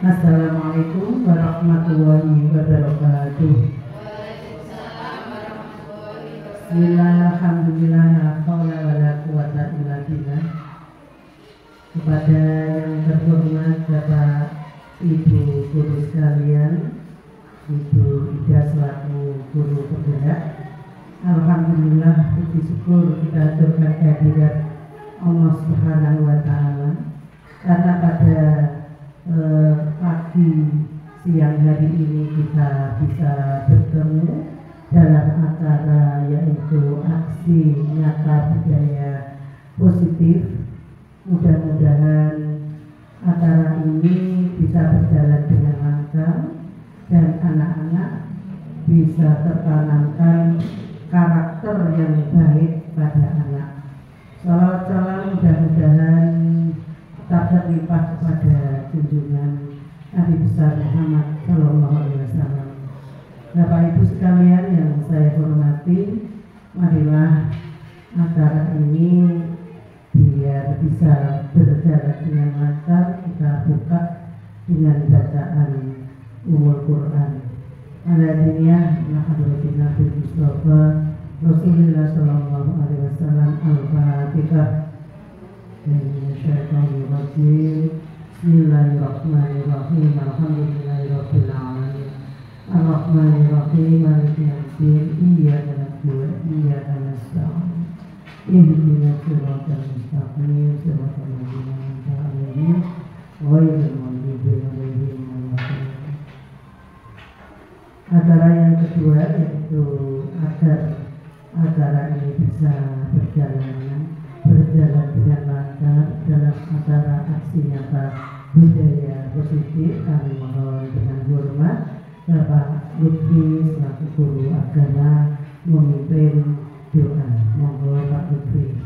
Assalamualaikum warahmatullahi wabarakatuh. Bismillahirrahmanirrahim. La haula wala quwwata illa billah. Kepada yang terhormat Bapak Ibu guru sekalian, Ibu Ida selaku guru penggerak, alhamdulillah puji syukur kita aturkan kehadirat Allah Subhanahu wa taala karena pada pagi siang hari ini kita bisa bertemu dalam acara yaitu aksi nyata budaya positif. Mudah-mudahan acara ini bisa berjalan dengan lancar dan anak-anak bisa tertanamkan karakter yang baik pada anak. Salawat salam mudah-mudahan tetap terlimpah kepada junjungan Nabi besar Muhammad Sallallahu Alaihi Wasallam. Bapak Ibu sekalian yang saya hormati, marilah acara ini biar bisa berjalan dengan lancar kita buka dengan bacaan Ummul Quran. Alhamdulillah, Nabi Mustafa Rasulullah Sallallahu Alaihi Wasallam. Al-Fatihah. Bismillahirrahmanirrahim. Alhamdulillahirabbil alamin. Ar-Rahmanirrahim. Maliki yaumiddin. Iyyaka na'budu wa iyyaka nasta'in. Ihdinas siratal mustaqim. Siratal ladzina an'amta 'alaihim ghairil maghdubi 'alaihim waladdallin. Acara yang kedua yaitu agar acara ini bisa berjalan dengan lancar dalam acara aksi nyata budaya positif. Kami mohon dengan hormat Bapak Lutfi selaku guru agama memimpin doa. Monggo Pak Lutfi.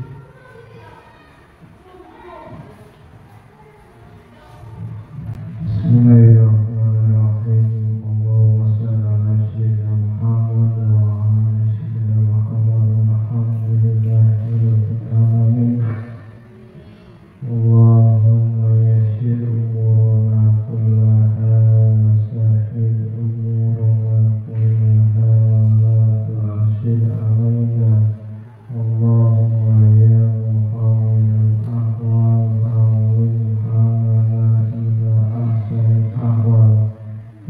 Bismillahirrahmanirrahim. Allahumma shalli ala sayyidina Muhammad wa ala sayyidina Muhammad walhamdulillahirabbil alamin. Allahumma yassir umurana kullaha wa sahhil umurana kullaha wa la tu'assir alaina. Allahumma ya muhawwinal ahwal hawwin halana ila ahsanil ahwal.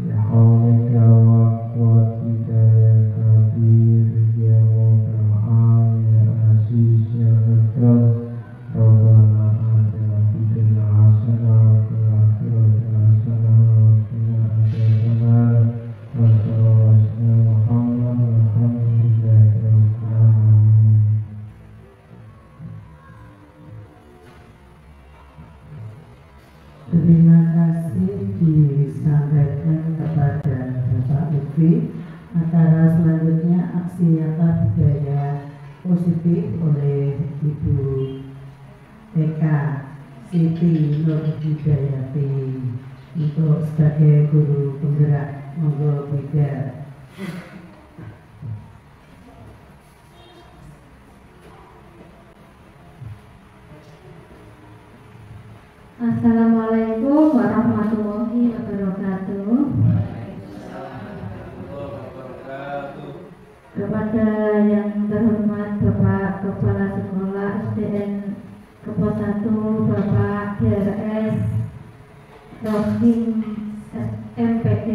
Ya hawlika wa quwwatika ya kabir ya muta'al ya aziz ya ghafar. Rabbana atina fid dunya hasanah wa fil akhirati hasanah wa qina adzabannar. Wa sallallahu ala Muhammad walhamdulillahi rabbil alamin. Terima kasih disampaikan kepada Bapak Lutfi. Acara selanjutnya aksi nyata budaya positif oleh Ibu TK Siti Nur Hidayati untuk sebagai guru penggerak. Monggo Bida. Assalamualaikum warahmatullahi wabarakatuh. Kepada yang terhormat Bapak Kepala Sekolah SDN Kepo 1, Bapak DRS Rohim MPD,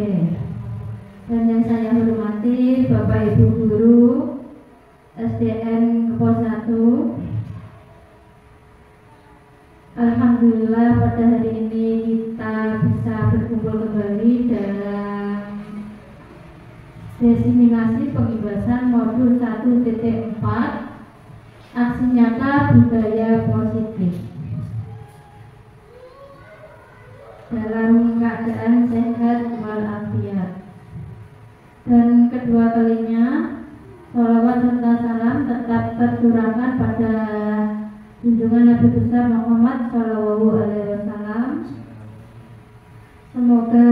dan yang saya hormati Bapak Ibu Guru SDN Kepo 1. Alhamdulillah pada hari ini kita bisa berkumpul kembali dalam diseminasi pengibasan modul 1.4 aksi nyata budaya positif dalam keadaan sehat walafiat. Dan kedua kalinya sholawat serta salam tetap tercurahkan pada junjungan Nabi besar Muhammad Sallallahu Alaihi Wasallam. Semoga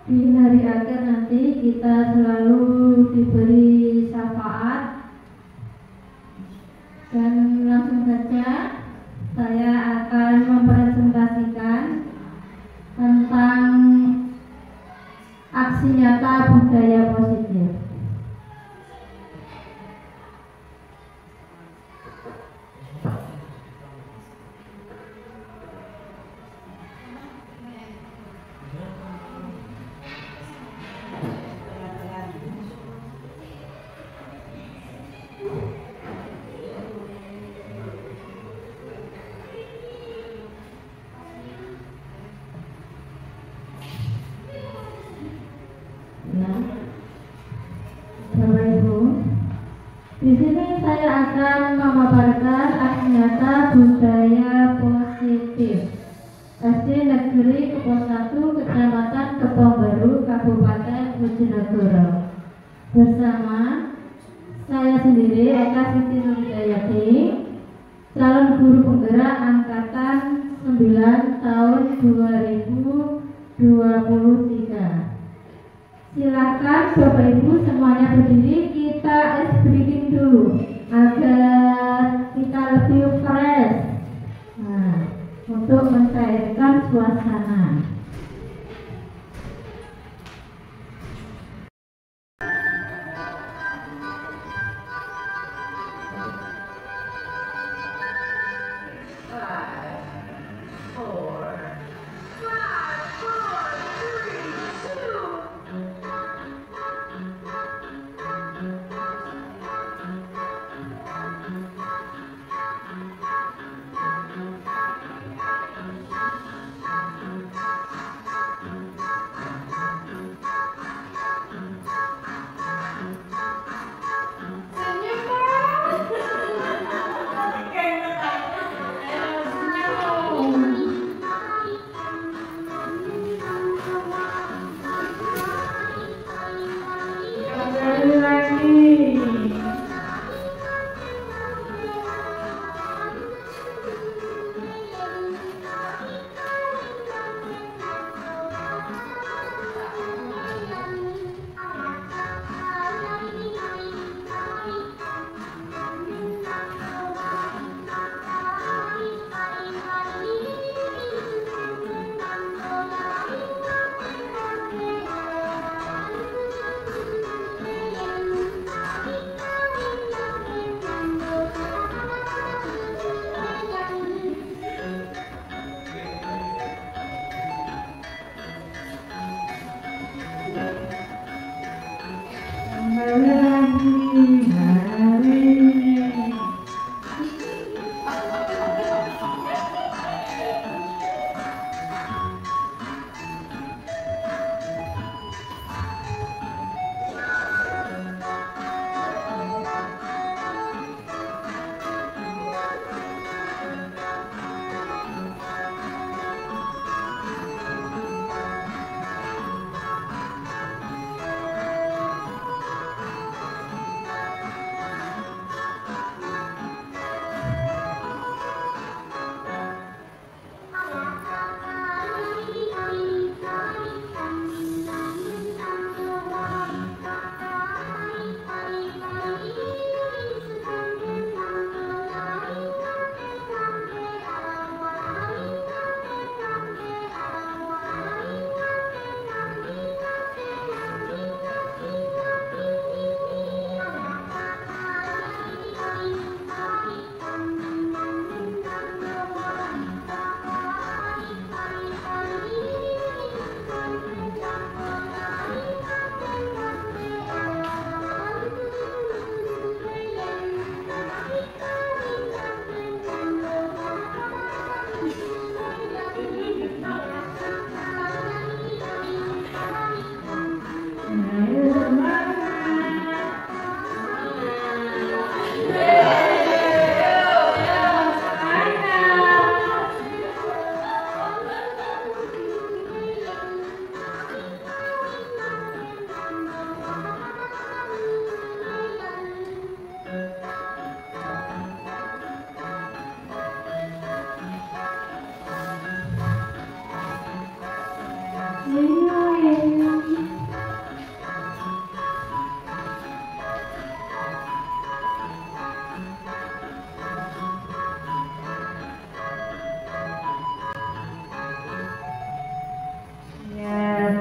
di hari akhir nanti kita selalu diberi syafaat. Dan langsung saja saya akan mempresentasikan Di sini saya akan memaparkan aksi nyata budaya positif SD Negeri Kepos 1 Kecamatan Kepong Baru Kabupaten Bojonegoro bersama saya sendiri Eka Siti Nurhidayati, calon guru penggerak angkatan 9 tahun 2023. Silakan Bapak Ibu semuanya berdiri, kita ice breaking dulu agar kita lebih fresh. Nah, untuk mencairkan suasana.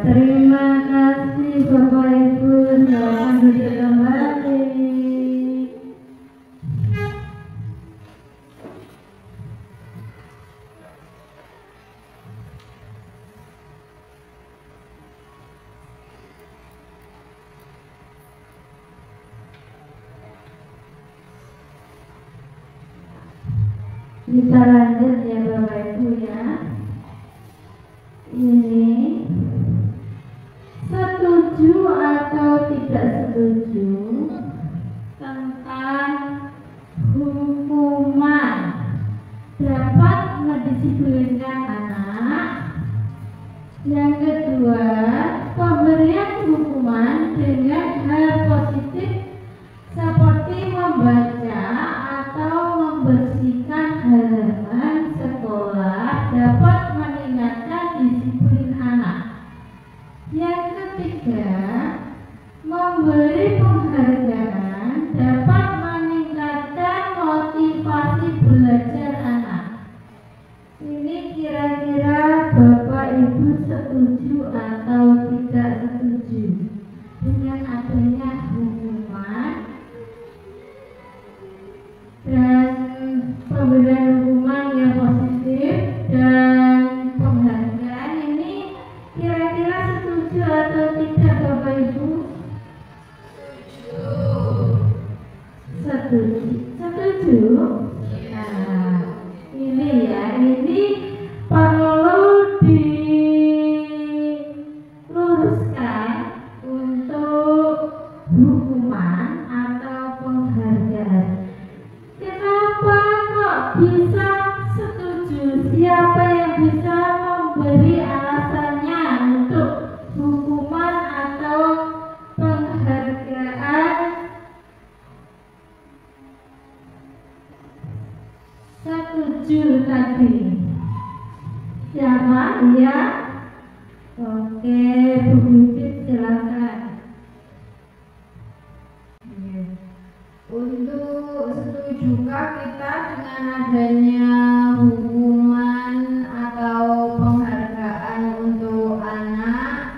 Terima kasih Bapak Ibu, selamat duduk kembali. Kita lanjut ya Bapak Ibu ya. Ini setuju atau tidak setuju tentang mendisiplinkan anak. Yang kedua, pemberian hukuman dengan hal positif seperti membaca atau membersihkan halaman sekolah dapat meningkatkan disiplin anak. Yang ketiga, memberi penghargaan dapat meningkatkan motivasi belajar anak. Ini kira-kira Bapak Ibu setuju atau tidak setuju dengan adanya hukuman dan pemberian hukuman yang positif dan penghargaan ini, kira-kira setuju atau tidak Bapak Ibu? Setuju. Nah, ini ya, ini perlu diluruskan untuk hukuman atau penghargaan. Kenapa kok bisa setuju? Siapa yang bisa memberi alasannya untuk hukuman atau penghargaan? Setuju tadi. Siapa? Ya. Oke, Bu Bibit silakan. Untuk setujukah kita dengan adanya hukuman atau penghargaan untuk anak?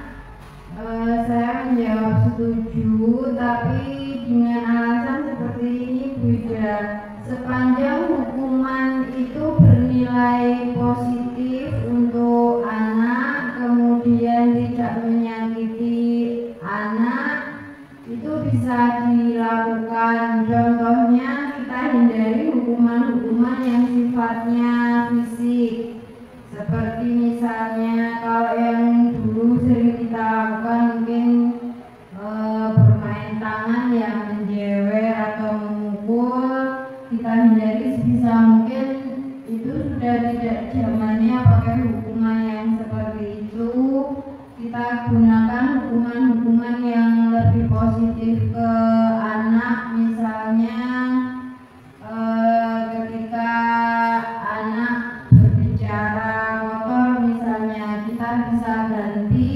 Saya menjawab setuju, tapi dengan alasan seperti ini Bu Ida. Sepanjang hukuman itu bernilai positif untuk anak, kemudian tidak menyakiti anak, itu bisa dilakukan. Contohnya, kita hindari hukuman-hukuman yang sifatnya fisik, seperti misalnya kalau yang dulu sering kita lakukan mungkin bermain tangan yang menjewer atau memukul, kita hindari sebisa mungkin. Itu sudah tidak zamannya pakai hukuman yang seperti itu. Kita gunakan hukuman-hukuman yang lebih positif ke anak, misalnya ketika anak berbicara kotor misalnya, kita bisa ganti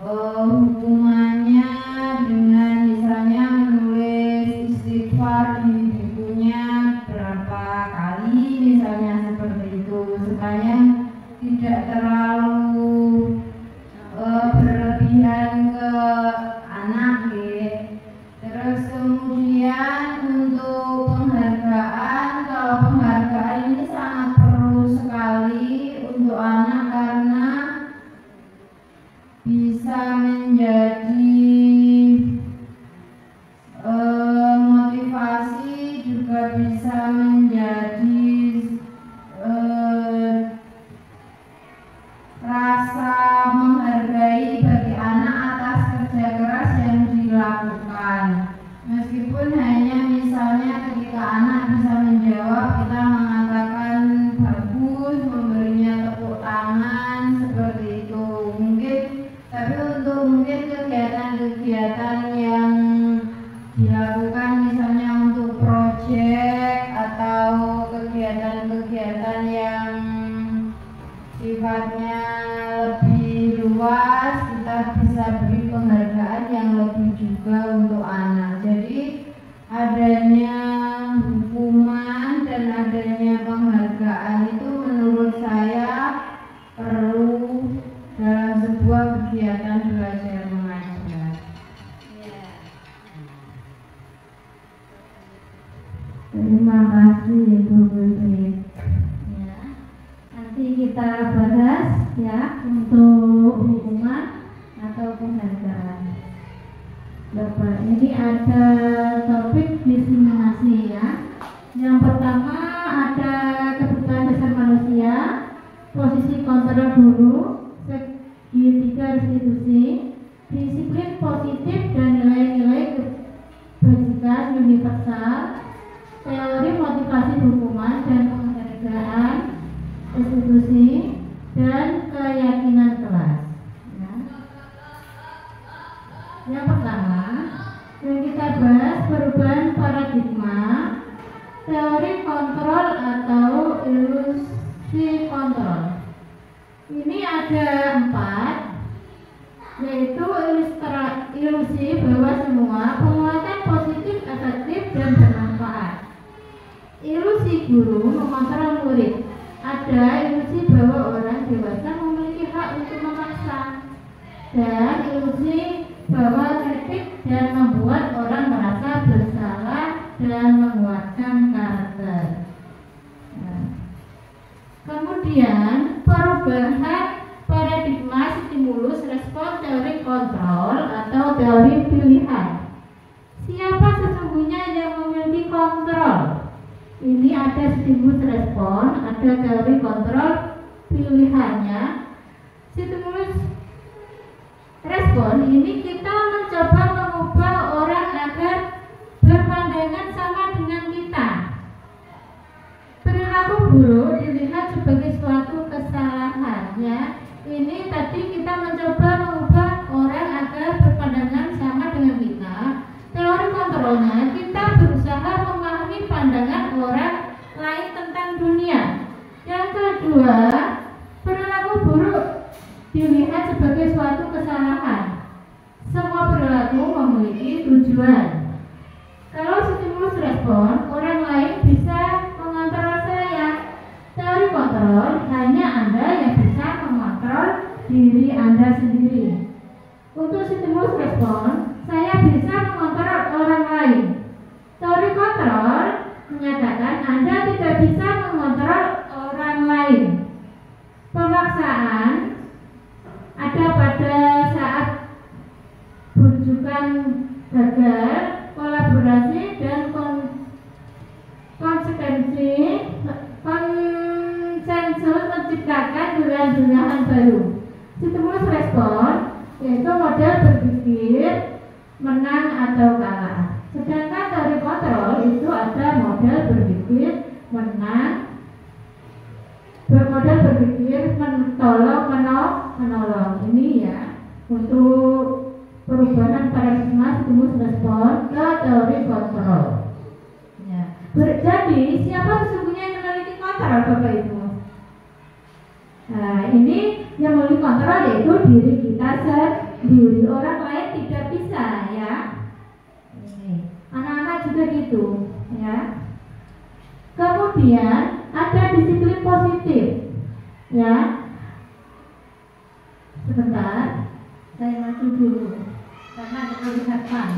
hukumannya dengan misalnya menulis istighfar di bukunya berapa kali, misalnya seperti itu, supaya tidak terlalu berlebihan ke anak gitu. Terus kemudian untuk penghargaan, kalau penghargaan ini sangat perlu sekali untuk anak karena bisa menjadi motivasi, juga bisa menjadi rasa menghargai bagi anak atas kerja keras yang dilakukan. Meskipun hanya misalnya ketika anak bisa menjawab, kita mengatakan bagus, memberinya tepuk tangan seperti itu mungkin. Tapi untuk mungkin kegiatan-kegiatan yang dilakukan misalnya untuk proyek atau kegiatan-kegiatan yang sifatnya lebih luas, kita bisa beri penghargaan yang lebih juga untuk anak. Jadi adanya hukuman dan adanya penghargaan itu menurut saya perlu dalam sebuah kegiatan belajar mengajar. Terima kasih Bu Bibit. Ya, nanti kita bahas ya untuk hukuman atau penghargaan. Bapak, ini ada topik diskriminasi ya. Yang pertama ada kebutuhan dasar manusia, posisi kontrol guru, segitiga restitusi, disiplin positif dan nilai-nilai kebajikan universal, teori motivasi hukuman dan penghargaan, institusi, dan keyakinan kelas. Ya. Yang pertama, yang kita bahas perubahan paradigma, teori kontrol atau ilusi kontrol. Ini ada 4, yaitu ilusi bahwa semua penguatan positif, efektif, dan bermanfaat. Ilusi guru mengontrol murid. Ada ilusi bahwa orang dewasa memiliki hak untuk memaksa, dan ilusi bahwa kritik dan membuat orang merasa bersalah dan menguatkan karakter. Nah, kemudian perubahan paradigma stimulus respon teori kontrol atau teori pilihan. Siapa sesungguhnya yang memiliki kontrol? Ini ada stimulus respon, ada teori kontrol pilihannya. Stimulus respon ini kita mencoba mengubah orang agar berpandangan sama dengan kita. Perilaku buruk dilihat sebagai suatu kesalahan, ya. Ini tadi kita mencoba mengubah orang agar berpandangan sama dengan kita. Teori kontrolnya kita berusaha memahami pandangan orang lain tentang dunia. Yang kedua, perilaku buruk dilihat sebagai suatu kesalahan. Semua perilaku memiliki tujuan. Kalau stimulus respon, orang lain bisa mengontrol saya. Teori kontrol, hanya Anda yang bisa mengontrol diri Anda sendiri. Untuk stimulus respon, saya bisa mengontrol orang lain. Teori kontrol menyatakan Anda tidak bisa mengontrol orang lain. Pemaksaan ada pada saat rujukan gagal, kolaborasi, dan konsensus menciptakan pilihan-pilihan baru. Stimulus respon yaitu model berpikir menang atau kalah. Sedangkan teori kontrol itu ada model berpikir menang, bermodel berpikir menolong. Ini ya untuk perubahan paradigma stimulus respon ke teori kontrol. Ya. Jadi siapa sesungguhnya yang memiliki kontrol, Bapak Ibu? Nah, ini yang memiliki kontrol yaitu diri kita sendiri. Orang lain tidak bisa, ya. Ini anak-anak juga gitu, ya. Kemudian ada disiplin positif, ya. Sebentar, saya maju dulu karena ada kelihatan.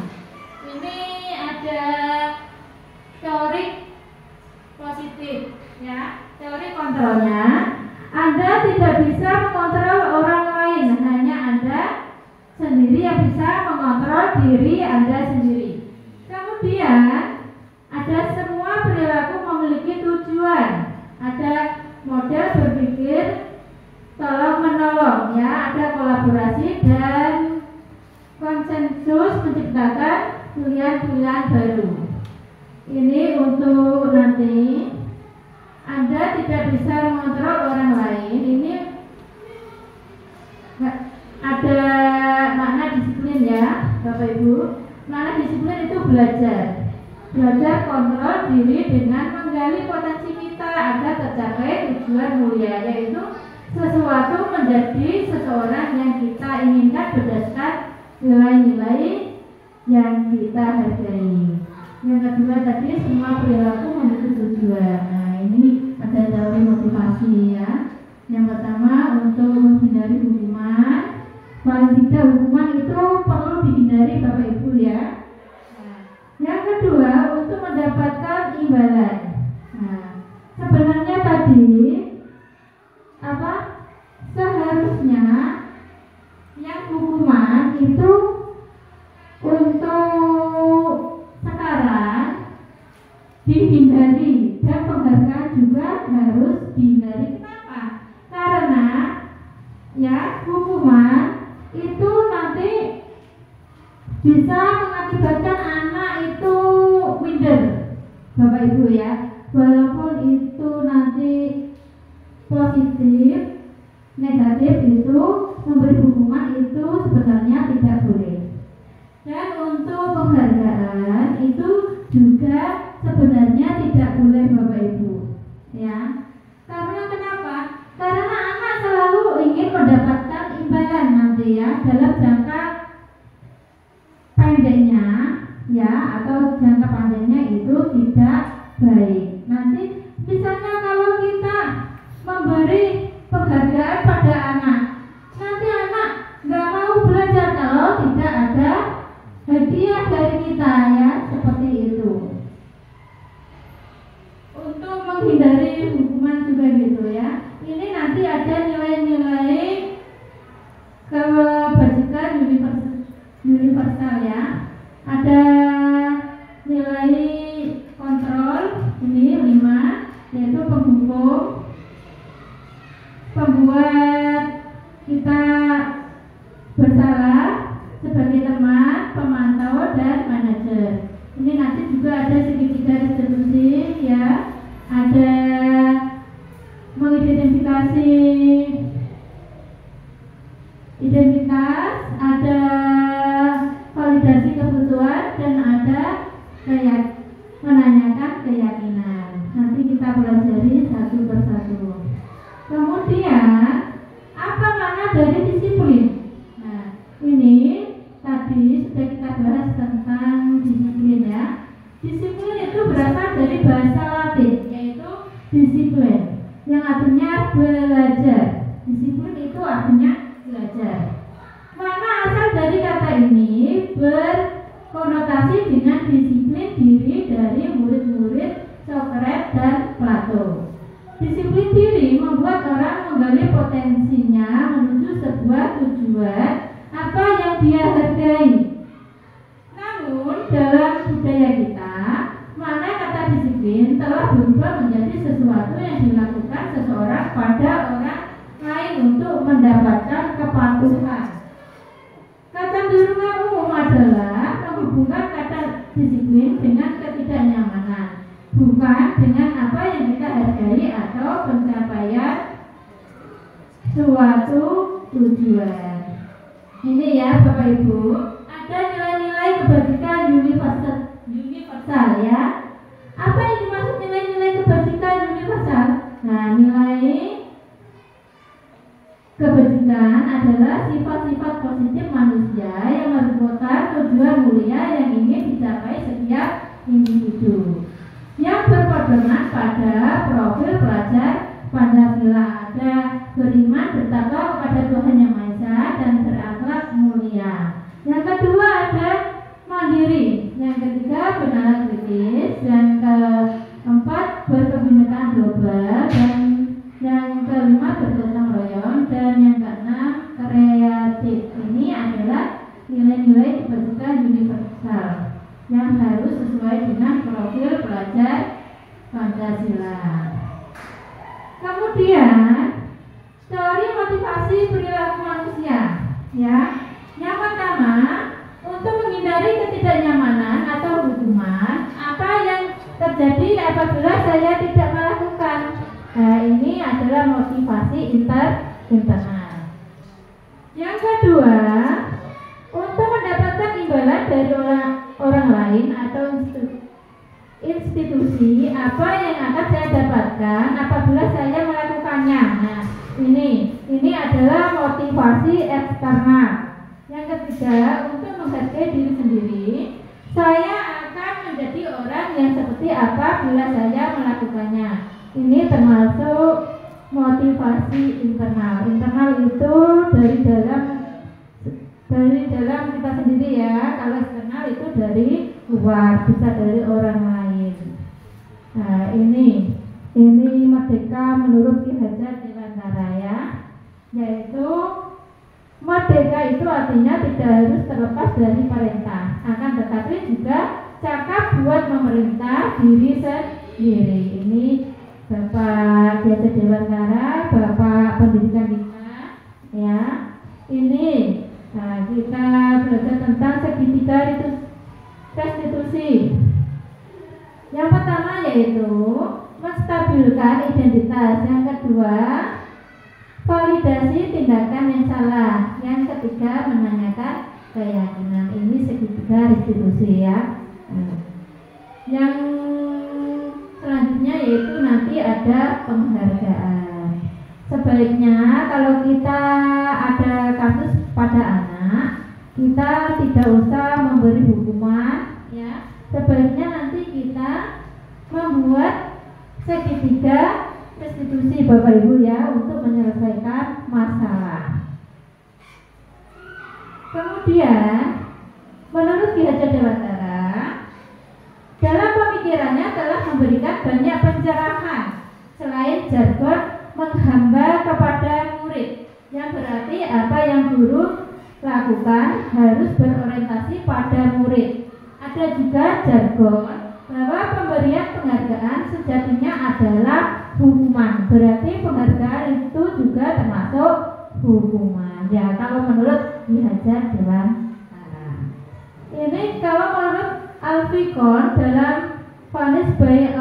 Ini ada teori positif, ya. Teori kontrolnya, Anda tidak bisa mengontrol orang lain, hanya Anda sendiri yang bisa mengontrol diri Anda sendiri. Kemudian ada semua perilaku memiliki tujuan. Ada model berpikir tolong menolong, ya. Ada kolaborasi dan konsensus menciptakan pilihan-pilihan baru. Ini untuk nanti. Anda tidak bisa mengontrol orang lain. Ini ada makna disiplin, ya, Bapak Ibu. Makna disiplin itu belajar kontrol diri dengan menggali potensi kita agar tercapai tujuan mulia, yaitu sesuatu menjadi seseorang yang kita inginkan berdasarkan nilai-nilai yang kita hargai. Yang kedua tadi semua perilaku memiliki tujuan. Nah, ini ada teori motivasi, ya. Yang pertama untuk menghindari hukuman. Paling tidak hukuman itu perlu dihindari, Bapak Ibu, ya. Yang kedua untuk mendapatkan imbalan. Nah, sebenarnya tadi seharusnya yang hukuman itu untuk sekarang dihindari dan penghargaan juga harus dihindari. Kenapa? Karena ya hukuman itu nanti bisa mengakibatkan anak itu minder, Bapak Ibu, ya. Walaupun itu nanti positif, negatif itu memberi hukuman itu sebenarnya tidak boleh. Dan untuk penghargaan itu juga sebenarnya tidak boleh Bapak Ibu, ya. Karena kenapa? Karena anak selalu ingin mendapatkan imbalan nanti ya dalam jangka pendeknya, ya, atau jangka panjangnya itu tidak baik. Nanti misalnya kalau kita memberi penghargaan pada anak, nanti anak nggak mau belajar kalau tidak ada hadiah dari kita, ya, seperti itu. Untuk menghindari hukuman juga gitu ya. Ini nanti ada nilai-nilai kebajikan universal ya. Ada nilai kontrol ini 5, yaitu penghukum, pembuat kita bersalah sebagai teman, pemantau, dan manajer. Ini nanti juga ada segitiga restitusi ya. Ada mengidentifikasi identitas, ada validasi kebutuhan, dan ada menanyakan keyakinan. Nanti kita pelajari satu persatu. Kemudian apa makna dari disiplin? Nah, ini tadi sudah kita bahas tentang disiplin ya. Disiplin itu berasal dari bahasa Latin, yaitu disiplin, yang artinya belajar. Disiplin itu artinya belajar. Makna asal dari kata ini berkonotasi dengan disiplin diri dari murid-murid Socrates dan Plato. Disiplin diri membuat orang menggali potensinya menuju sebuah tujuan apa yang dia hargai. Namun dalam budaya kita, makna kata disiplin telah berubah menjadi sesuatu yang dilakukan seseorang pada orang lain untuk mendapatkan kepatuhan. Kecenderungan umum adalah menghubungkan kata disiplin dengan ketidaknyamanan, bukan dengan apa yang kita hargai atau pencapaian suatu tujuan. Ini ya Bapak Ibu, ada nilai-nilai kebajikan universal ya. Apa yang dimaksud nilai-nilai kebajikan universal? Nah, nilai kebajikan adalah sifat-sifat positif manusia yang merupakan tujuan mulia yang ingin dicapai setiap individu, yang berpedoman pada profil pelajar Pancasila, ada beriman, bertakwa kepada Tuhan Yang Maha Esa, dan berakhlak mulia. Yang kedua ada mandiri, yang ketiga benalar kritis, yang keempat berkebinekaan global, dan yang kelima bergotong royong, dan yang keenam kreatif. Ini adalah nilai-nilai kebajikan universal yang harus sesuai dengan profil pelajar Pancasila. Kemudian teori motivasi perilaku manusia ya. Yang pertama, untuk menghindari ketidaknyamanan atau hukuman, apa yang terjadi apabila saya tidak melakukan. Nah, ini adalah motivasi internal. Yang kedua, untuk mendapatkan imbalan dari orang lain atau institusi, apa yang akan saya dapatkan apabila saya melakukannya. Nah, ini adalah motivasi eksternal. Yang ketiga, untuk menghargai diri sendiri, saya akan menjadi orang yang seperti apa bila saya melakukannya. Ini termasuk motivasi internal. Internal itu dari dalam kita sendiri ya. Kalau eksternal itu dari luar, bisa dari orang lain. Nah, ini merdeka menurut Ki Hajar Dewantara ya. Yaitu merdeka itu artinya tidak harus terlepas dari perintah, akan tetapi juga cakap buat memerintah diri sendiri. Ini Bapak Ki Hajar Dewantara, Bapak pendidikan kita ya. Ini kita belajar tentang segitiga restitusi. Yang pertama yaitu menstabilkan menstabilkan identitas. Yang kedua, validasi tindakan yang salah. Yang ketiga, menanyakan keyakinan. Ini segitiga restitusi ya. Yang selanjutnya yaitu nanti ada penghargaan. Sebaiknya kalau kita ada kasus pada anak, kita tidak usah memberi hukuman ya. Sebaiknya nanti kita membuat segitiga restitusi Bapak Ibu ya, untuk menyelesaikan masalah. Kemudian menurut Ki Hajar Dewantara, dalam pemikirannya telah memberikan banyak pencerahan selain jargon menghamba kepada murid, yang berarti apa yang guru lakukan harus berorientasi pada murid. Ada juga jargon bahwa pemberian penghargaan sejatinya adalah hukuman, berarti penghargaan itu juga termasuk hukuman ya, kalau menurut Ki Hajar Dewantara. Ini kalau menurut Alfikon dalam vonis by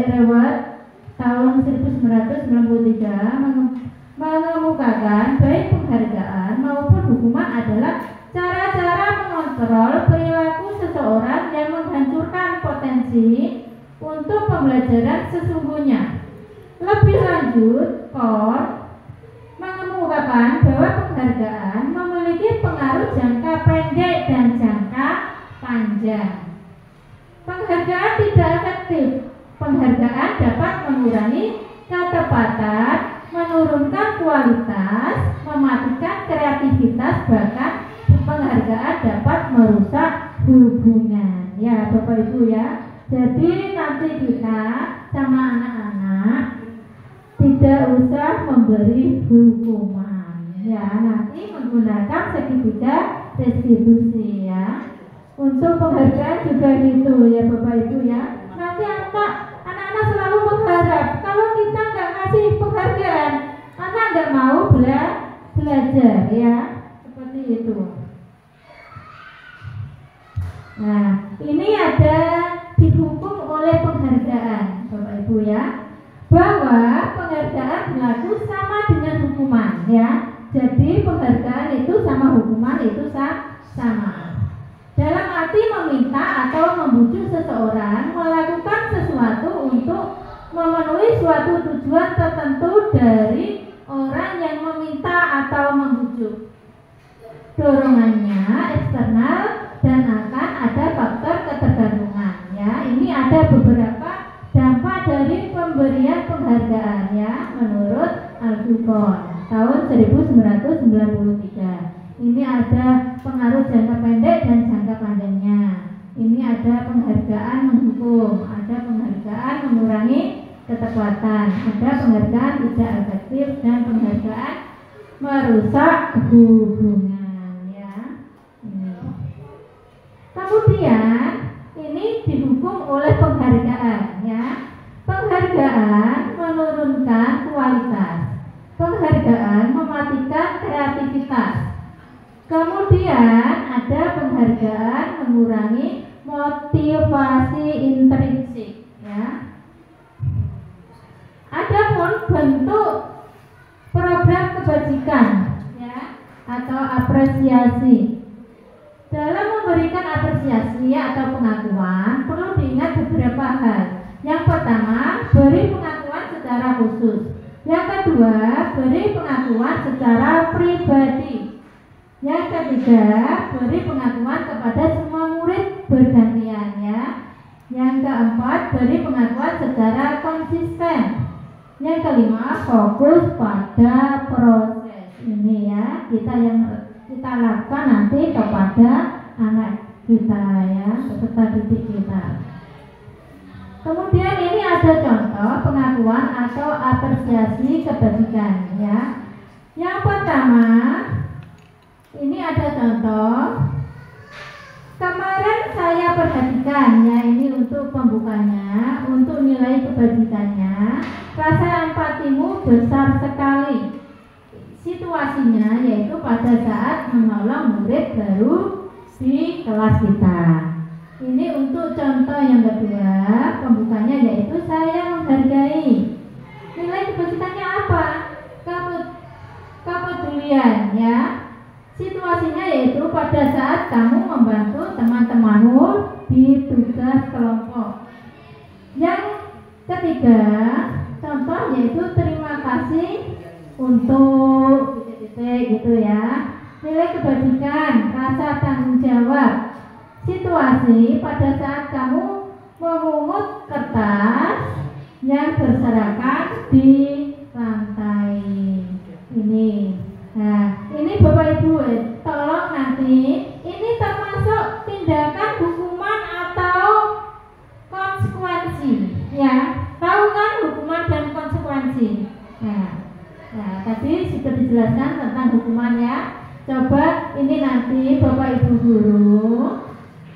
Reward tahun 1993 mengemukakan baik penghargaan maupun hukuman adalah cara-cara mengontrol perilaku seseorang yang menghancurkan potensi untuk pembelajaran sesungguhnya. Lebih lanjut, Kon mengemukakan bahwa penghargaan memiliki pengaruh jangka pendek dan jangka panjang. Penghargaan tidak efektif. Penghargaan dapat mengurangi ketepatan, menurunkan kualitas, mematikan kreativitas, bahkan penghargaan dapat merusak hubungan. Ya, Bapak Ibu ya. Jadi nanti kita sama anak-anak tidak usah memberi hukuman. Ya, nanti menggunakan segitiga restitusi ya. Untuk penghargaan juga gitu ya Bapak Ibu ya. Nanti anak-anak selalu mengharap kalau kita nggak ngasih penghargaan, anak nggak mau belajar ya, seperti itu. Nah, ini ada dihukum oleh penghargaan Bapak Ibu ya, bahwa penghargaan berlaku sama dengan hukuman ya. Jadi penghargaan itu sama hukuman itu sama. Dalam arti meminta atau membujuk seseorang melakukan sesuatu untuk memenuhi suatu tujuan tertentu dari orang yang meminta atau membujuk. Dorongannya eksternal dan akan ada faktor ketergantungan ya. Ini ada beberapa dampak dari pemberian penghargaan ya, menurut Alfikon tahun 1993. Ini ada pengaruh jangka pendek dan jangka panjangnya. Ini ada penghargaan menghukum, ada penghargaan mengurangi ketepatan, ada penghargaan tidak efektif, dan penghargaan merusak hubungan ya. Kemudian ini dihukum oleh penghargaan ya. Penghargaan menurunkan kualitas, penghargaan mematikan kreativitas. Kemudian ada penghargaan mengurangi motivasi intrinsik ya. Adapun bentuk program kebajikan ya, atau apresiasi. Dalam memberikan apresiasi atau pengakuan perlu diingat beberapa hal. Yang pertama, beri pengakuan secara khusus. Yang kedua, beri pengakuan secara pribadi. Yang ketiga, beri pengakuan kepada semua murid bergantian ya. Yang keempat, beri pengakuan secara konsisten. Yang kelima, fokus pada proses. Ini ya, kita lakukan nanti kepada anak kita ya, peserta didik kita. Kemudian ini ada contoh pengakuan atau apresiasi kebajikan ya. Yang pertama, ini ada contoh. Kemarin saya perhatikan ya, ini untuk pembukanya, untuk nilai kebajikannya. Rasa empatimu besar sekali. Situasinya yaitu pada saat menolong murid baru di kelas kita. Ini untuk contoh yang kedua, pembukanya yaitu saya menghargai. Nilai kebajikannya apa? Kepedulian, ya. Situasinya yaitu pada saat kamu membantu teman-temanmu di tugas kelompok. Yang ketiga, contoh yaitu terima kasih untuk gitu ya. Nilai kebajikan, rasa tanggung jawab. Situasi pada saat kamu memungut kertas yang berserakan di lantai ini. Nah, ini Bapak Ibu, tolong nanti ini termasuk tindakan hukuman atau konsekuensi, ya. Tahu kan hukuman dan konsekuensi? Nah, tadi sudah dijelaskan tentang hukumannya. Coba ini nanti Bapak Ibu guru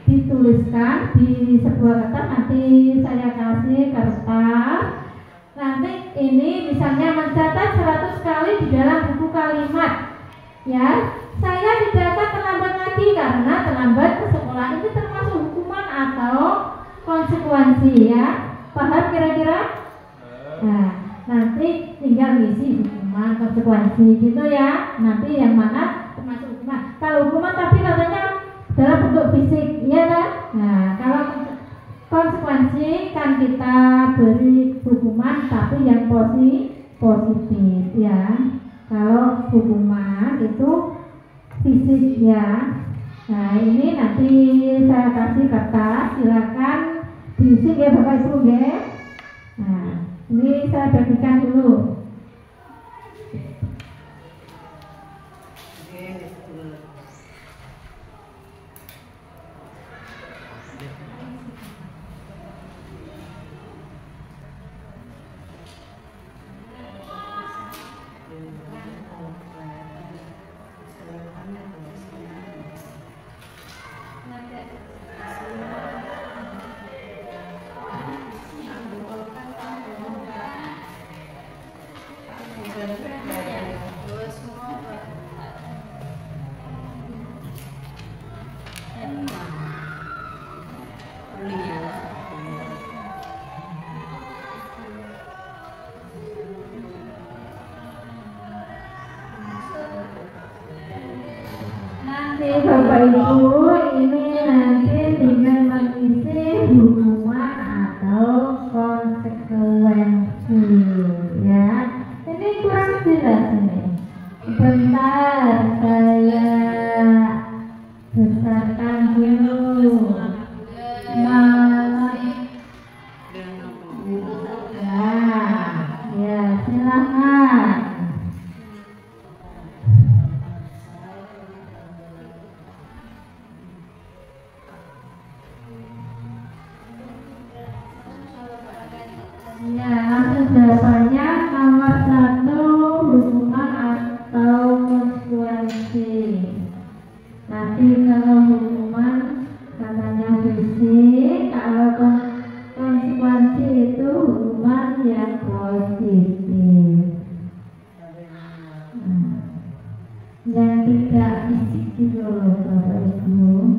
dituliskan di sebuah kertas, nanti saya kasih kertas. Nanti ini misalnya mencatat 100 kali di dalam buku kalimat, ya. Saya tidak akan terlambat lagi karena terlambat ke sekolah. Ini termasuk hukuman atau konsekuensi, ya. Paham kira-kira? Nah, nanti tinggal ngisi hukuman konsekuensi gitu ya. Nanti yang mana termasuk hukuman. Kalau hukuman tapi katanya dalam bentuk fisik, ya kan? Nah, kalau konsekuensi kan kita beri hukuman tapi yang positif, ya. Kalau hukuman itu fisik, ya. Nah, ini nanti saya kasih kertas, silakan diisi ya Bapak Ibu ya. Nah, ini saya bagikan dulu. Bapak Ibu, ini nanti tinggal mengisi hukuman atau konsekuensi, ya. Ini kurang jelas ini. Bentar, saya besarkan dulu. Ya, silakan. Jawabannya nomor 1, hukuman atau konsekuensi. Nanti kalau hukuman katanya fisik, kalau konsekuensi itu hukuman yang positif. Yang tidak fisik itu loh Bapak Ibu.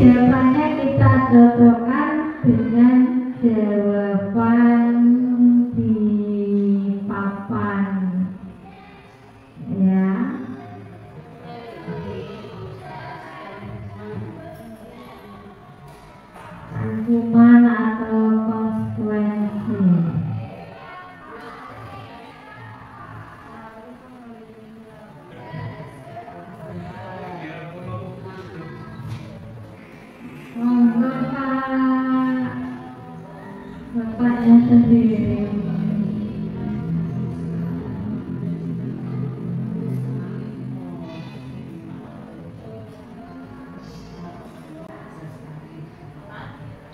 Jawabannya kita cocokkan dengan jawaban di papan. hukuman atau konsekuensi. Monggo Pak, Bapaknya sendiri.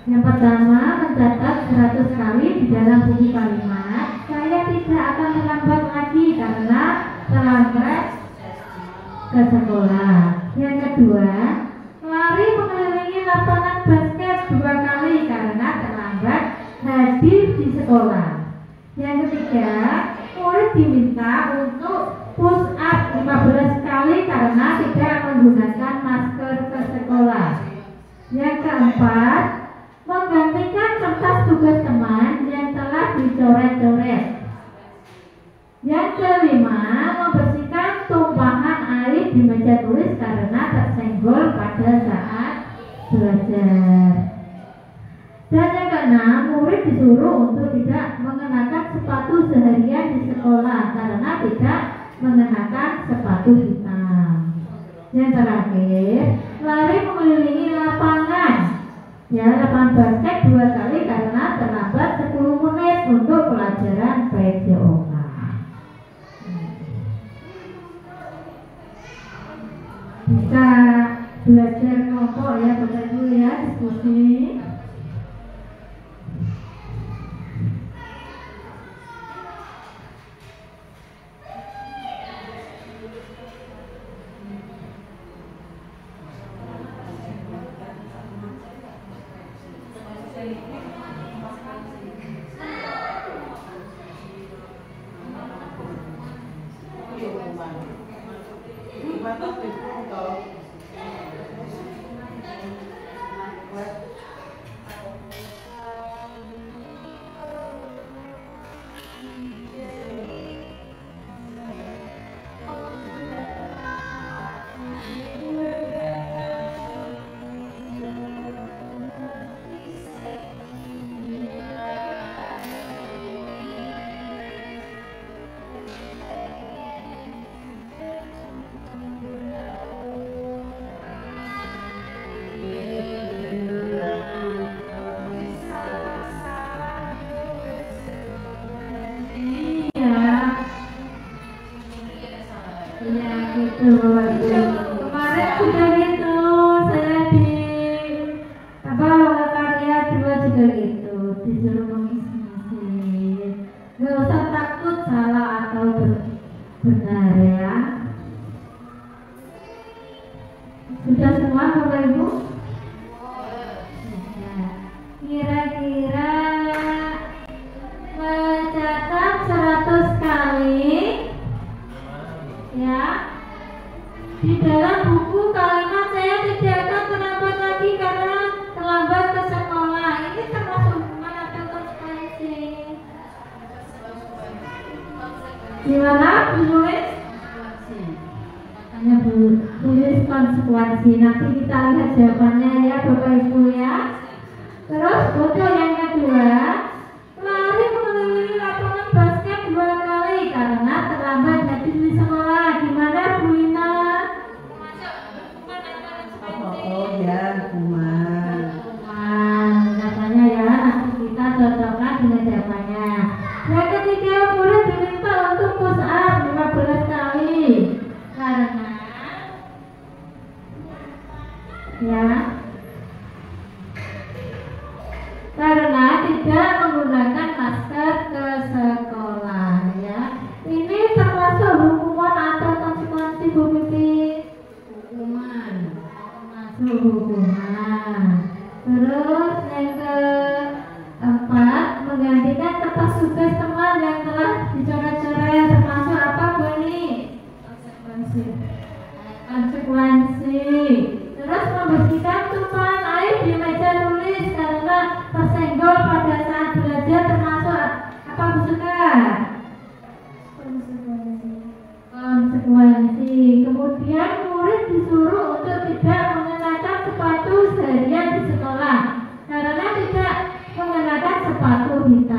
Yang pertama, mencatat 100 kali di dalam buku kalimat. Saya tidak akan terlambat lagi karena terlambat ke sekolah. Yang kedua, lari mengelilingi lapangan basket 2 kali karena terlambat hadir di sekolah. Yang ketiga, murid diminta untuk push up 15 kali karena tidak menggunakan masker ke sekolah. Yang keempat, menggantikan kertas tugas teman yang telah dicoret-coret. Yang kelima, membersihkan tumpahan air di meja tulis karena tersenggol pada saat belajar. Dan yang keenam, murid disuruh untuk tidak mengenakan sepatu seharian di sekolah karena tidak mengenakan sepatu hitam. Yang terakhir, lari mengelilingi lapangan. Ya, lapangan basket 2 kali karena terlambat 10 menit untuk pelajaran PJOK. Bisa belajar kelompok ya Bapak Ibu ya, diskusi. Kemarin juga gitu, saya di karya 2 juga gitu, disuruh mengisi. Gak usah takut salah atau benar ya. Sudah semua Bapak Ibu? Kira-kira mencatat 100 kali ya. Di dalam buku kalimat saya tidak akan terlambat lagi karena terlambat ke sekolah. Ini termasuk hukuman atau konsekuensi? Gimana tulis? Hanya tulis konsekuensi. Nanti kita lihat jawabannya ya Bapak Ibu ya. Terus bodoh yang kedua, lari mengelilingi lapangan basket 2 kali karena terlambat hadir di sekolah. Gimana Bu Ina? Oh ya, hukuman. Katanya ya, nanti kita cocokkan dengan jawabannya. Yang ketiga, murid diminta untuk push up 15 kali karena ya karena tidak menggunakan masker ke sekolah ya. Ini termasuk hukuman atau konsekuensi Bu Pipi? Hukuman. Hukuman. Terus yang keempat, menggantikan kertas tugas teman yang telah dicoret-coret, termasuk apa Bu ini? Konsekuensi. Terus membersihkan tumpahan air di meja tulis karena tersenggol pada saat belajar,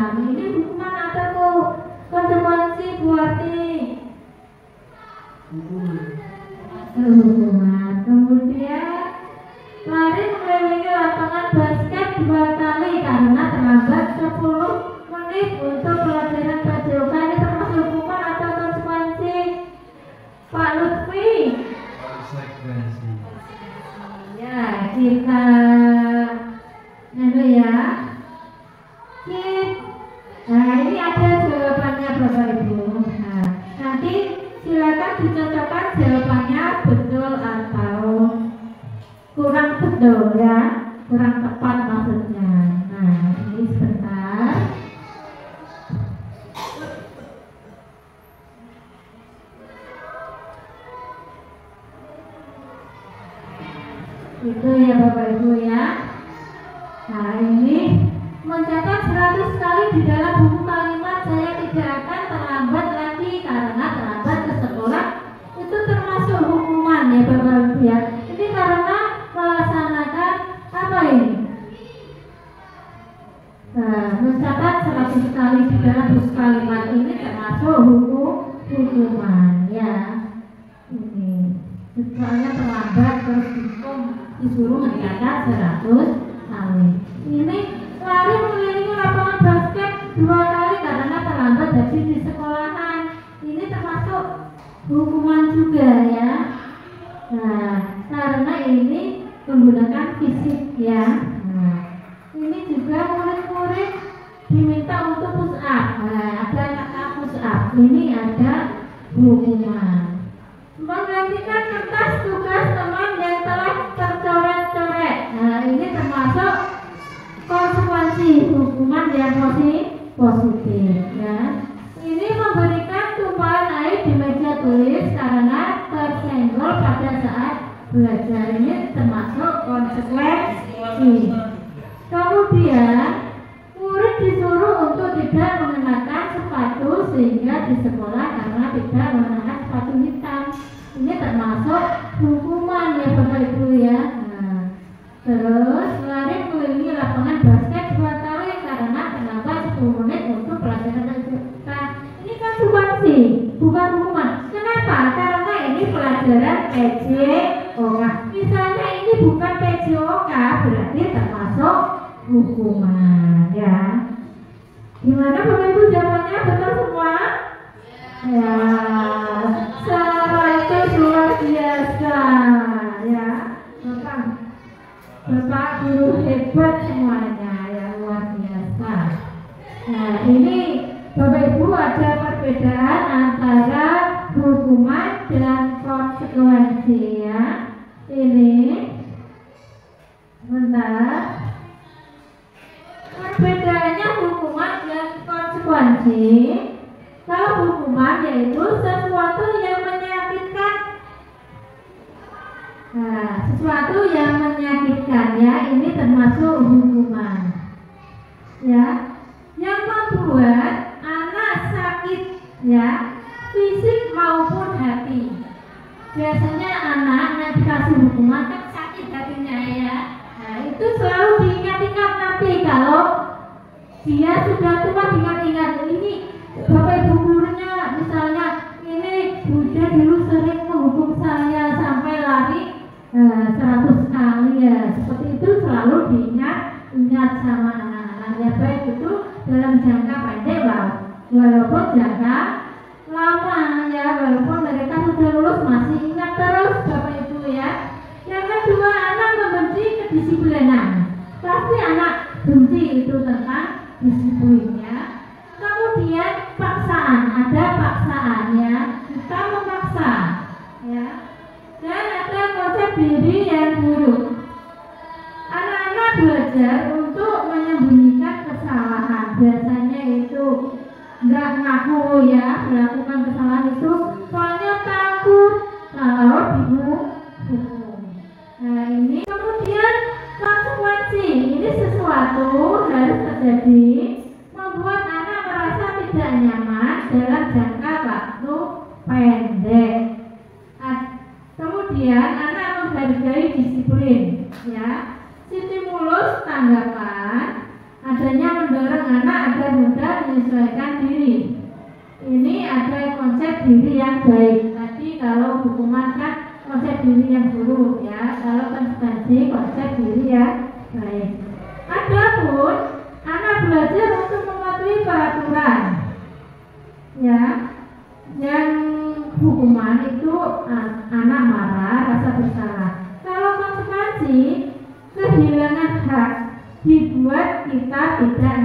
hukuman. Ini hukuman atau konsekuensi berarti hukuman. Kemudian lari mengelilingi lapangan basket 2 kali karena terlambat 10 menit untuk pelajaran PJOK. Ini termasuk hukuman atau konsekuensi? Pak Lutfi. Konsekuensi. Ya, kita ya. Nah, ini ada jawabannya Bapak Ibu. Nah, nanti silakan dicocokkan jawabannya betul atau kurang betul ya, kurang tepat maksudnya. Nah, ini sebentar. Itu ya Bapak Ibu ya. Nah, ini mencatat 100 kali di dalam buku kalimat saya tidak akan terlambat lagi karena terlambat ke sekolah. Itu termasuk hukuman ya Bapak Ibu ya. Ini karena melaksanakan apa ini? Nah, mencatat 100 kali di dalam buku kalimat ini termasuk hukuman ya. Ini soalnya terlambat terus disuruh mencatat 100 kali. Ini lari mengelilingi lapangan basket 2 kali karena terlambat jadi di sekolahan. Ini termasuk hukuman juga ya. Nah, karena ini menggunakan fisik ya. Nah, ini juga murid-murid diminta untuk push up. Nah, ada kata push up. Ini ada hukuman. Menggantikan kertas tugas teman yang telah tercoret-coret. Nah, ini termasuk konsekuensi hukuman yang positif ya. Ini memberikan tumpahan air di meja tulis karena tersenggol pada saat belajar. Ini termasuk konsekuensi. Kemudian murid disuruh untuk tidak mengenakan sepatu sehingga di sekolah karena tidak mengenakan sepatu hitam. Ini termasuk hukuman ya Bapak Ibu ya. Nah, terus lari mengelilingi lapangan basket 2 kali karena terlambat 10 menit untuk pelajaran PJOK. Ini konsekuensi, bukan hukuman. Kenapa? Karena ini pelajaran PJOK. Misalnya ini bukan PJOK, berarti termasuk hukuman ya. Gimana Bapak Ibu jawabannya betul semua? Ya, itu luar biasa ya. Bapak guru hebat semuanya ya, luar biasa. Nah, ini Bapak Ibu ada perbedaan antara hukuman dan konsekuensi ya. Ini sebentar. Perbedaannya hukuman dan konsekuensi. Kalau hukuman yaitu sesuatu yang menyakitkan. Nah, sesuatu yang menyakitkan ya, ini termasuk hukuman. Ya, yang membuat anak sakit ya, fisik maupun hati. Biasanya anak dikasih hukuman kan sakit hatinya ya. Nah, itu selalu diingat-ingat nanti kalau dia sudah tua, diingat-ingat ini Bapak Ibu gurunya misalnya ini Bunda dulu sering menghukum saya sampai lari 100 kali ya. Seperti itu selalu diingat sama anak-anak ya, baik itu dalam jangka pendek walaupun jangka lama ya, walaupun mereka sudah lulus masih ingat terus Bapak Ibu ya. Yang kedua, anak membenci kedisiplinan. Pasti anak benci itu tentang disiplinnya. Kemudian paksaan, ada paksaan ya, kita memaksa ya. Dan ada konsep diri yang buruk. Anak-anak belajar untuk menyembunyikan kesalahan. Biasanya itu nggak ngaku ya, melakukan kesalahan itu soalnya takut kalau dihukum. Nah, ini kemudian konsekuensi. Ini sesuatu harus terjadi membuat anak merasa tidak nyaman dalam jangka waktu pendek. Kemudian anak menghargai disiplin ya. Stimulus tanggapan adanya mendorong anak agar mudah konsep diri yang baik. Tadi kalau hukuman kan konsep diri yang buruk ya, kalau konsekuensi konsep diri yang baik. Adapun anak belajar untuk mematuhi peraturan, ya, yang hukuman itu anak marah, rasa bersalah. Kalau konsekuensi kehilangan hak dibuat kita tidak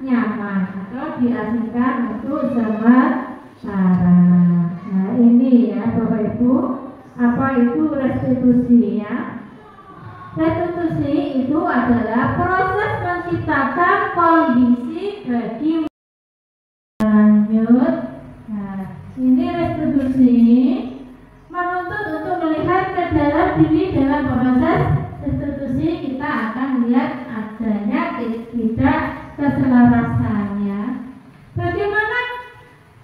nyaman atau diasingkan untuk sementara. Nah ini ya Bapak Ibu, apa itu restitusi ya? Restitusi itu adalah proses menciptakan kondisi bagi lanjut. Nah, ini restitusi menuntut untuk melihat ke dalam diri. Dalam proses restitusi kita akan lihat adanya tidak keselarasannya. Bagaimana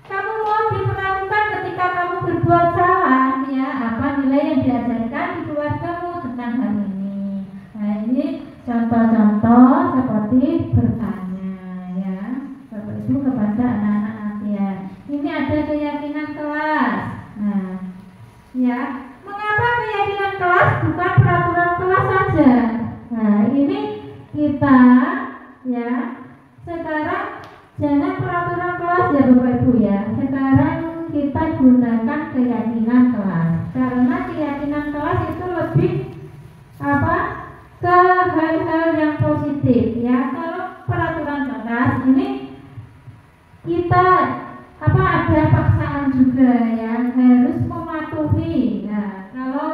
kamu mau diperlakukan ketika kamu berbuat salah ya? Apa nilai yang diajarkan di keluargamu tentang hal ini? Nah ini contoh-contoh seperti bertanya ya Bapak Ibu kepada anak-anak nanti ya. Ini ada keyakinan kelas. Nah ya, mengapa keyakinan kelas bukan peraturan kelas saja? Nah ini kita ya sekarang jangan peraturan kelas ya Bapak Ibu ya. Sekarang kita gunakan keyakinan kelas karena keyakinan kelas itu lebih apa ke hal-hal yang positif ya. Kalau peraturan kelas ini kita apa ada paksaan juga yang harus mematuhi. Nah kalau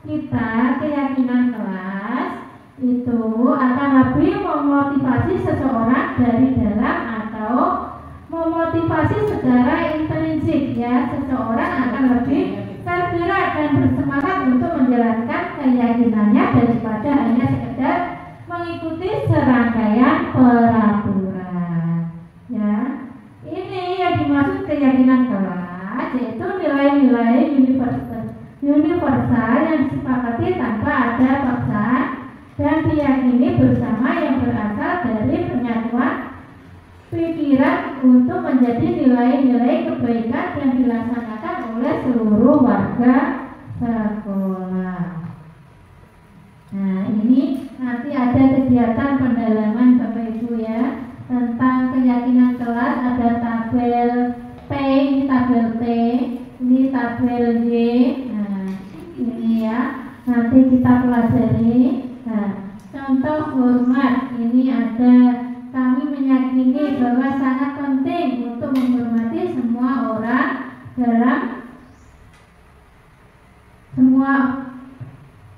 kita keyakinan kelas itu akan lebih memotivasi seseorang dari dalam atau memotivasi secara intrinsik ya. Seseorang akan lebih tergerak dan bersemangat untuk menjalankan keyakinannya daripada hanya sekedar mengikuti serangkaian peraturan ya. Ini yang dimaksud keyakinan kelas, yaitu nilai-nilai universal yang disepakati tanpa ada paksaan dan diyakini bersama yang berasal dari penyatuan pikiran untuk menjadi nilai-nilai kebaikan yang dilaksanakan oleh seluruh warga sekolah. Nah ini nanti ada kegiatan pendalaman Bapak Ibu ya tentang keyakinan kelas. Ada tabel T, ini tabel T, ini tabel Y. Nah ini ya nanti kita pelajari. Nah, contoh hormat ini ada, kami meyakini bahwa sangat penting untuk menghormati semua orang dalam semua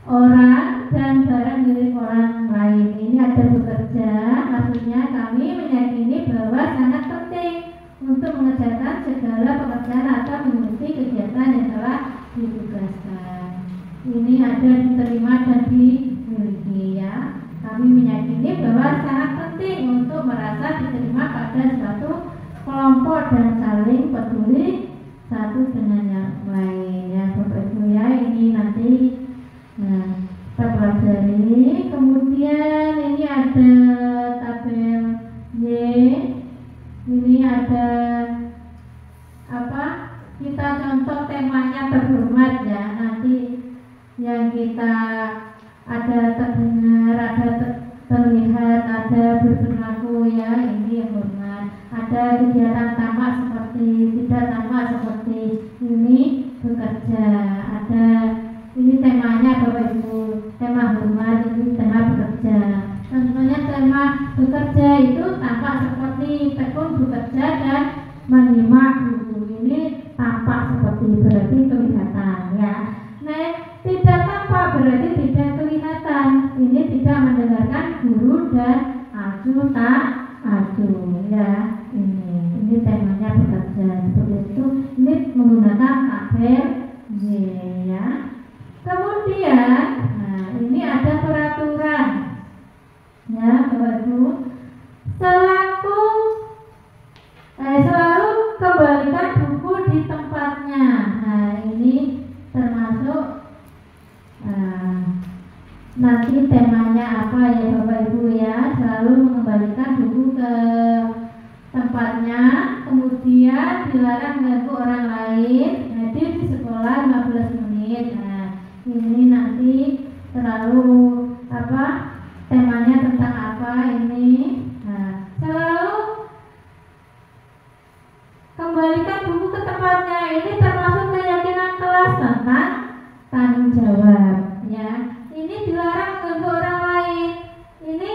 orang dan barang milik orang lain. Ini ada bekerja, maksudnya kami meyakini bahwa sangat penting untuk mengerjakan segala pekerjaan atau mengikuti kegiatan yang telah ditugaskan. Ini ada diterima dan dimiliki ya. Kami meyakini bahwa sangat penting untuk merasa diterima pada suatu kelompok dan saling peduli satu dengan yang lain ya Bapak Ibu ya. Ini nanti kita pelajari. Kemudian ini ada tabel Y. Ini ada apa? Kita contoh temanya terhormat ya. Nanti yang kita ada terdengar, ada terlihat, ada berperilaku ya, ini yang hormat. Ada kegiatan tamak seperti tidak tamak seperti ini bekerja. Ada ini temanya Bapak Ibu, tema hormat, ini tema bekerja. Contohnya tema bekerja itu tampak seperti tekun bekerja dan menyimak guru. Ini tampak seperti berarti kelihatan ya. Nah, tidak tampak berarti tidak kelihatan. Ini tidak mendengarkan guru dan acu tak acu ya. Ini temanya bekerja seperti itu. Ini menggunakan tabel Y ya. Kemudian, nah ini ada peraturan ya Bapak Ibu. Selalu kembalikan buku di tempatnya. Nah ini termasuk nanti temanya apa ya Bapak Ibu ya. Selalu mengembalikan buku ke tempatnya. Kemudian dilarang mengganggu orang lain. temanya tentang apa ini. Nah, selalu kembalikan buku ke tempatnya. Ini termasuk keyakinan kelas tentang tanggung jawab, ya. Ini dilarang mengganggu orang lain. Ini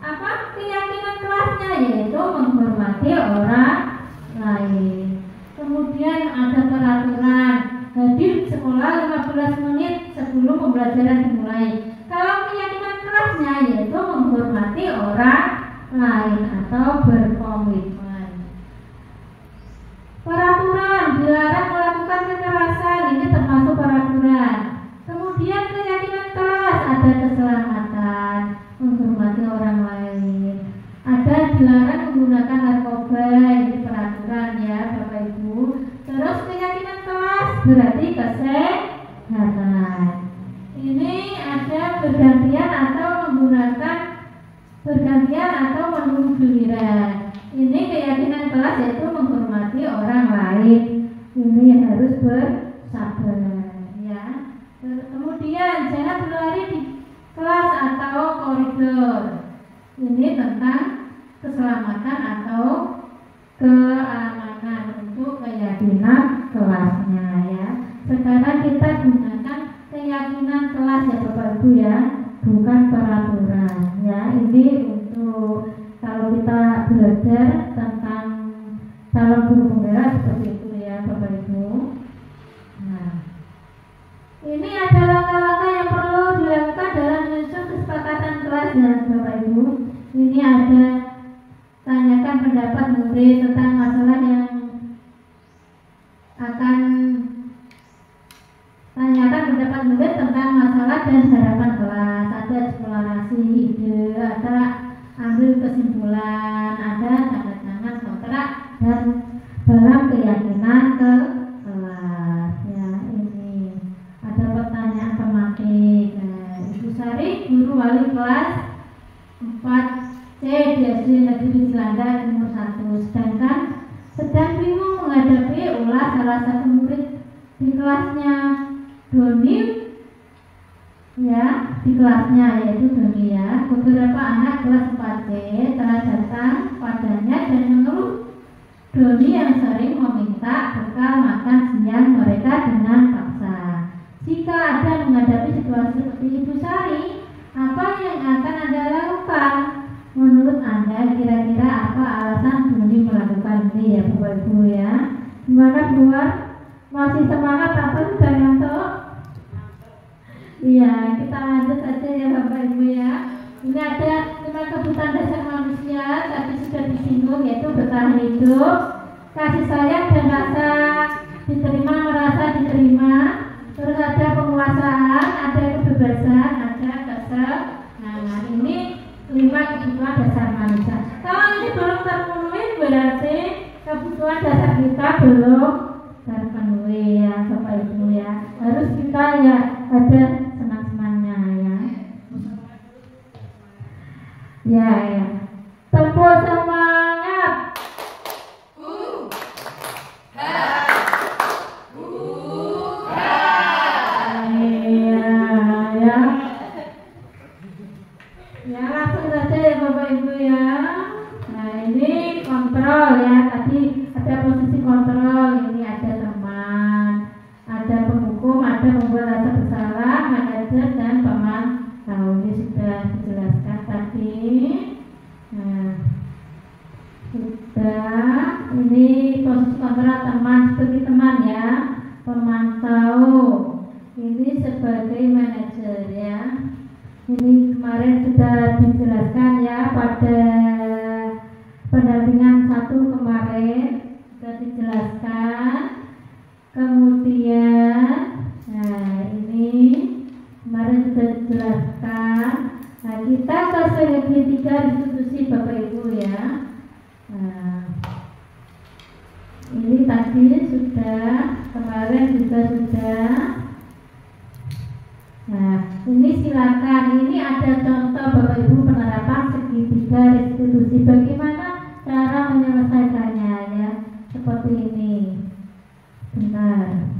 apa keyakinan kelasnya, yaitu menghormati orang lain. Kemudian ada peraturan hadir sekolah 15 menit sebelum pembelajaran dimulai. Kalau keyakinan kelasnya yaitu menghormati orang lain atau berkomitmen. Peraturan dilarang melakukan kekerasan, ini termasuk peraturan. Kemudian keyakinan kelas ada keselamatan, menghormati orang lain. Ada dilarang menggunakan narkoba, ini peraturan ya Bapak Ibu. Terus keyakinan kelas berarti kesehatan. Ini ada bergantian atau menunggu giliran. Ini keyakinan kelas yaitu menghormati orang lain. Ini harus bersabar ya. Kemudian jangan berlari di kelas atau koridor. Ini tentang keselamatan atau keamanan untuk keyakinan kelasnya ya. Sekarang kita gunakan keyakinan kelas ya Bapak Ibu ya, bukan peraturan ya. Ini untuk kalau kita belajar tentang calon guru pembela seperti itu ya Bapak Ibu. Nah, ini ada langkah-langkah yang perlu dilakukan dalam menyusun kesepakatan kelas ya Bapak Ibu. Ini ada tanyakan pendapat murid tentang masalah yang akan tanyakan pendapat murid tentang masalah dan harapan kelas. Ada eksplorasi ide, ada ambil kesimpulan, ada tanda tangan kontrak dan dalam keyakinan ke kelas ya. Ini ada pertanyaan tematik. Nah, Ibu Sari guru wali kelas 4C di SD Negeri Selanda Timur 1, sedangkan sedang bingung menghadapi ulah salah satu murid di kelasnya, Doni ya, di kelasnya yaitu Doni ya. Beberapa anak kelas 4C telah datang padanya dan mengeluh Doni yang sering meminta bekal makan siang mereka dengan paksa. Jika Anda menghadapi situasi seperti Ibu Sari, apa yang akan Anda lakukan? Menurut Anda kira-kira apa alasan Doni melakukan ini ya Bapak Ibu ya? Gimana buat? Masih semangat apa sudah ngantuk? Iya, kita lanjut saja ya Bapak Ibu ya. Ini ada 5 kebutuhan dasar manusia tadi sudah disinggung, yaitu bertahan hidup, kasih sayang dan rasa diterima, merasa diterima. Terus ada penguasaan, ada kebebasan, ada kesenangan. Ini 5 kebutuhan dasar manusia. Kalau ini belum terpenuhi berarti kebutuhan dasar kita belum terpenuhi ya Bapak Ibu ya. Harus kita ya ada senang-senangnya ya. Ya. Tepuk semangat. Ya langsung saja ya Bapak Ibu ya. Nah ini kontrol ya. Tadi ada posisi kontrol. Ini ada teman, ada penghukum, ada membuat rasa bersalah, manajer dan pemantau. Ini sudah dijelaskan tadi. Nah sudah. Ini posisi kontrol teman seperti teman ya. Pemantau ini sebagai manajer ya. Ini kemarin sudah dijelaskan ya pada pendampingan 1 kemarin sudah dijelaskan. Kemudian nah ini kemarin sudah dijelaskan. Nah kita ke segitiga institusi Bapak Ibu ya. Nah ini tadi sudah, kemarin juga sudah. Nah, ini silakan. Ini ada contoh Bapak Ibu penerapan segitiga restitusi. Bagaimana cara menyelesaikannya ya? Seperti ini. Benar.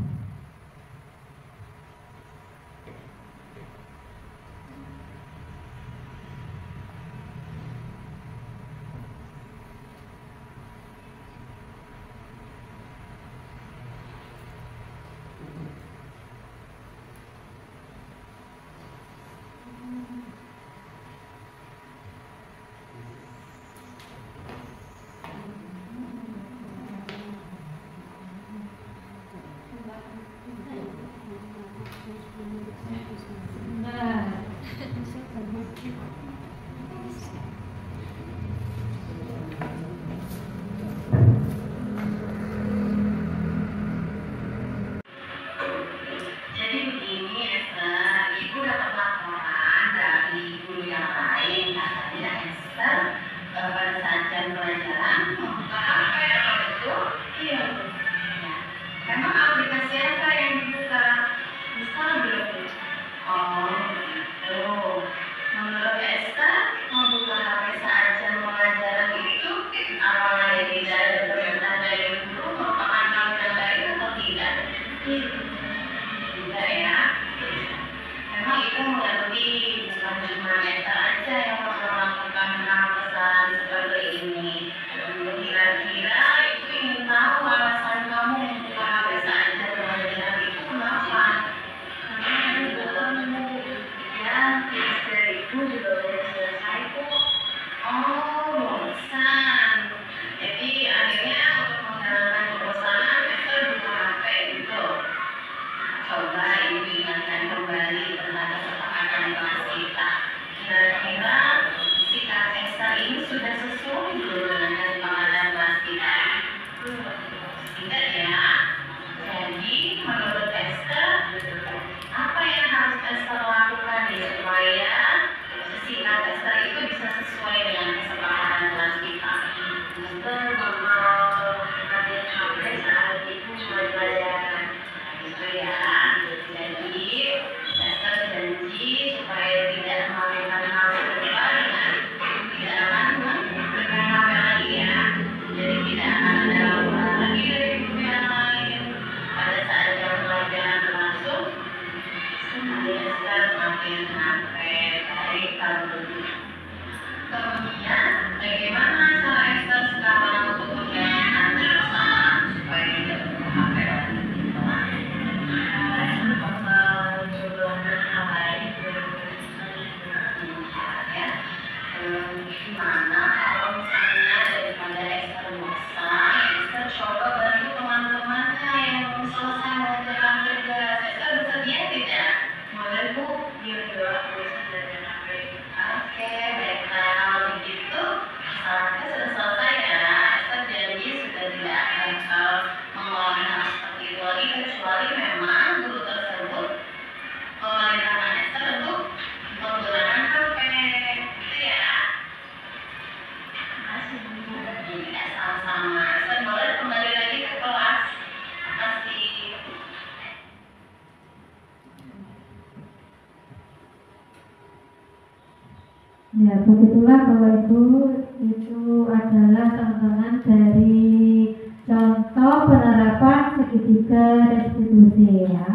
Gimana kalau misalnya daripada Esther bosan, Esther coba bantu teman-temannya yang belum selesai mengerjakan tugas. Esther bersedia tidak? Boleh Bu, dia udah aku bisa mengerjakan tugas. Oke, baiklah kalau begitu masalahnya sudah selesai ya. Esther janji sudah tidak akan mengulangi hal seperti itu lagi kecuali memang guru tersebut memerintahkan Esther untuk menggunakan HP. Gitu ya. Masih iya, sama-sama. Esther boleh kembali lagi ke kelas. Makasih. Ya, begitulah Bapak Ibu, itu adalah tontonan dari contoh penerapan segitiga restitusi ya.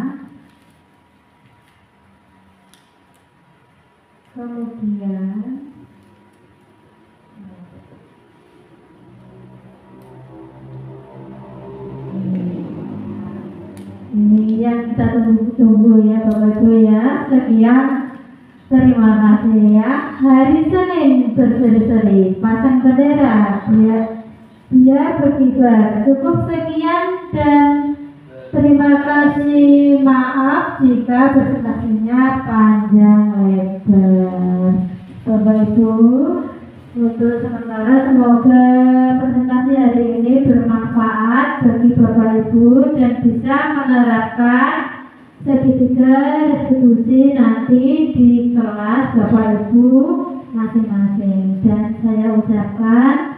Kemudian ini yang kita tunggu ya Bapak Ibu ya. Sekian, terima kasih ya. Hari Senin berseri-seri pasang bendera biar berkibar. Cukup sekian dan terima kasih. Maaf jika presentasinya panjang lebar. Bapak Ibu, untuk sementara semoga presentasi hari ini bermanfaat bagi Bapak Ibu dan bisa menerapkan segitiga restitusi nanti di kelas Bapak Ibu masing-masing. Dan saya ucapkan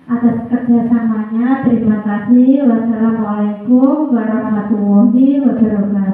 atas kerjasamanya terima kasih. Wassalamualaikum warahmatullahi wabarakatuh.